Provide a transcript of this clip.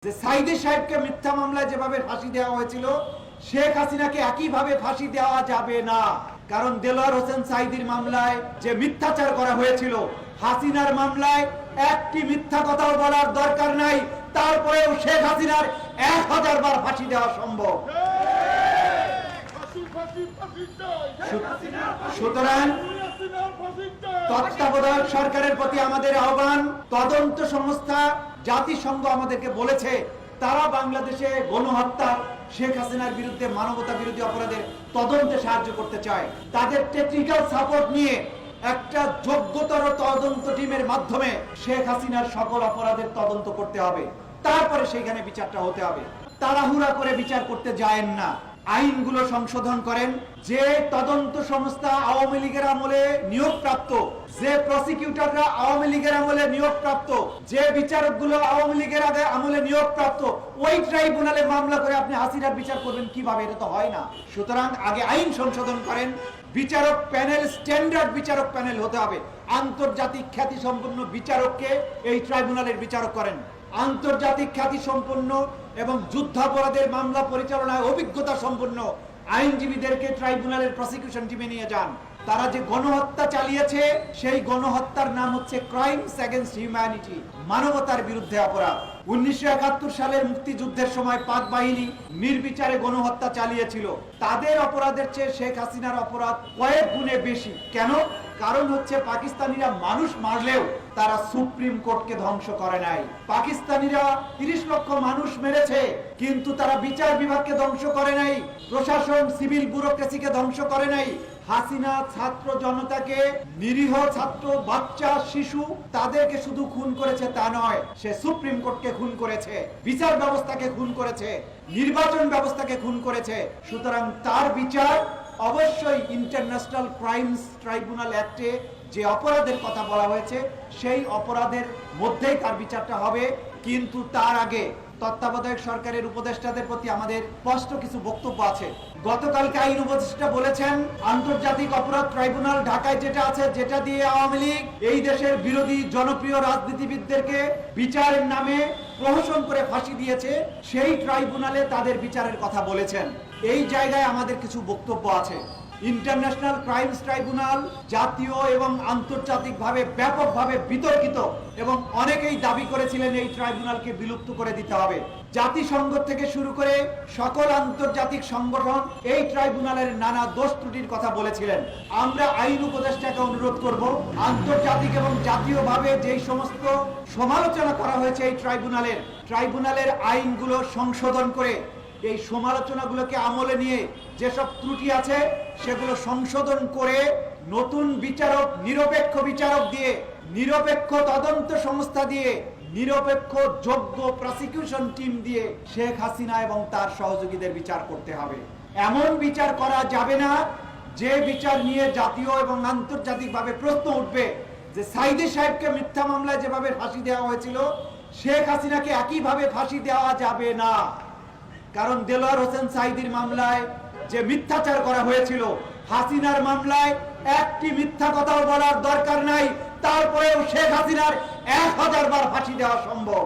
যে সাইদি সাহেবকে মিথ্যা মামলায় যেভাবে ফাঁসি দেওয়া হয়েছিল শেখ হাসিনাকে একইভাবে ফাঁসি দেওয়া যাবে না। কারণ দেলোয়ার হোসেন সাইদির মামলায় যে মিথ্যাচার করা হয়েছিল, হাসিনার মামলায় একটি মিথ্যা কথাও বলার দরকার নাই, তারপরেও শেখ হাসিনার 1000 বার ফাঁসি দেওয়া সম্ভব। সুতরাং তত্ত্বাবধায়ক সরকারের প্রতি আমাদের আহ্বান, তদন্ত সংস্থা জাতিসংঘ আমাদেরকে বলেছে তারা বাংলাদেশে গণহত্যা, শেখ হাসিনার বিরুদ্ধে মানবতা বিরোধী অপরাধের তদন্তে সাহায্য করতে চায়। তাদের টেকনিক্যাল সাপোর্ট নিয়ে একটা যোগ্যতর তদন্ত টিমের মাধ্যমে শেখ হাসিনার সকল অপরাধের তদন্ত করতে হবে, তারপরে সেইখানে বিচারটা হতে হবে। তাড়াহুড়া করে বিচার করতে যায়েন না, আইনগুলো সংশোধন করেন। যে তদন্ত সংস্থা আওয়ামী লীগের আমলে নিয়োগপ্রাপ্ত, যে প্রসিকিউটররা আওয়ামী লীগের আমলে নিয়োগপ্রাপ্ত, যে বিচারকগুলো আওয়ামী লীগের আমলে নিয়োগপ্রাপ্ত, ওই ট্রাইব্যুনালে মামলা করে আপনি হাসিনার বিচার করবেন কিভাবে? এটা তো হয় না। সুতরাং আগে আইন সংশোধন করেন, বিচারক প্যানেল স্ট্যান্ডার্ড বিচারক প্যানেল হতে হবে। আন্তর্জাতিক খ্যাতি সম্পন্ন বিচারককে এই ট্রাইব্যুনালের বিচারক করেন। আন্তর্জাতিক খ্যাতি সম্পন্ন এবং যুদ্ধাপরাধের মামলা পরিচালনায় অভিজ্ঞতা সম্পন্ন আইনজীবীদেরকে ট্রাইব্যুনালের প্রসিকিউশন টিমে নিয়ে যান। তারা যে গণহত্যা চালিয়েছে সেই গণহত্যার নাম হচ্ছে ক্রাইমস এগেইনস্ট হিউম্যানিটি, মানবতার বিরুদ্ধে অপরাধ। 1971 সালের মুক্তিযুদ্ধের সময় পাক বাহিনী নির্বিচারে গণহত্যা চালিয়েছিল। তাদের অপরাধের চেয়ে শেখ হাসিনার অপরাধ কয়েক গুণে বেশি। কেন? কারণ হচ্ছে পাকিস্তানিরা মানুষ মারলেও তারা সুপ্রিম কোর্টকে ধ্বংস করে নাই। পাকিস্তানিরা 30 লক্ষ মানুষ মেরেছে, কিন্তু তারা বিচার বিভাগকে ধ্বংস করে নাই, প্রশাসন সিভিল ব্যুরোক্রেসিকে ধ্বংস করে নাই। হাসিনা ছাত্র জনতাকে, নিরীহ ছাত্র, বাচ্চা, শিশু তাদেরকে শুধু খুন করেছে তা নয়, সে সুপ্রিম কোর্টকে খুন করেছে, বিচার ব্যবস্থাকে খুন করেছে, নির্বাচন ব্যবস্থাকে খুন করেছে। সুতরাং তার বিচার অবশ্যই ইন্টারন্যাশনাল ক্রাইমস ট্রাইব্যুনাল অ্যাক্টে যে অপরাধের কথা বলা হয়েছে সেই অপরাধের মধ্যেই তার বিচারটা হবে। কিন্তু তার আগে তত্ত্বাবধায়ক সরকারের উপদেষ্টাদের প্রতি আমাদের স্পষ্ট কিছু বক্তব্য আছে। গতকালকে আইন উপদেষ্টা বলেছেন আন্তর্জাতিক অপরাধ ট্রাইব্যুনাল ঢাকায় যেটা আছে, যেটা দিয়ে আওয়ামী লীগ এই দেশের বিরোধী জনপ্রিয় রাজনীতিবিদদেরকে বিচারের নামে প্রহসন করে ফাঁসি দিয়েছে, সেই ট্রাইব্যুনালে তাদের বিচারের কথা বলেছেন। এই জায়গায় আমাদের কিছু বক্তব্য আছে। ইন্টারন্যাশনাল ক্রাইমস ট্রাইব্যুনাল জাতীয় এবং আন্তর্জাতিকভাবে ব্যাপকভাবে বিতর্কিত এবং অনেকেই দাবি করেছিলেন এই ট্রাইব্যুনালকে বিলুপ্ত করে দিতে হবে। জাতিসংঘ থেকে শুরু করে সকল আন্তর্জাতিক সংগঠন এই ট্রাইব্যুনালের নানা দোষ ত্রুটির কথা বলেছিলেন। আমরা আইন উপদেষ্টাকে অনুরোধ করব, আন্তর্জাতিক এবং জাতীয়ভাবে যেই সমস্ত সমালোচনা করা হয়েছে এই ট্রাইব্যুনালের আইনগুলো সংশোধন করে এই সমালোচনাগুলোকে আমলে নিয়ে যেসব ত্রুটি আছে সেগুলো সংশোধন করে নতুন বিচারক, নিরপেক্ষ বিচারক দিয়ে, নিরপেক্ষ তদন্ত সংস্থা দিয়ে, নিরপেক্ষ যোগ্য প্রসিকিউশন টিম দিয়ে শেখ হাসিনা এবং তার সহযোগীদের বিচার করতে হবে। এমন বিচার করা যাবে না যে বিচার নিয়ে জাতীয় এবং আন্তর্জাতিকভাবে প্রশ্ন উঠবে যে সাইদি সাহেবকে মিথ্যা মামলায় যেভাবে ফাঁসি দেওয়া হয়েছিল শেখ হাসিনাকে একইভাবে ফাঁসি দেওয়া যাবে না। কারণ দেলোয়ার হোসেন সাইদির মামলায় যে মিথ্যাচার করা হয়েছিল, হাসিনার মামলায় একটি মিথ্যা কথাও বলার দরকার নাই, তারপরেও শেখ হাসিনার 1000 বার ফাঁসি দেওয়া সম্ভব।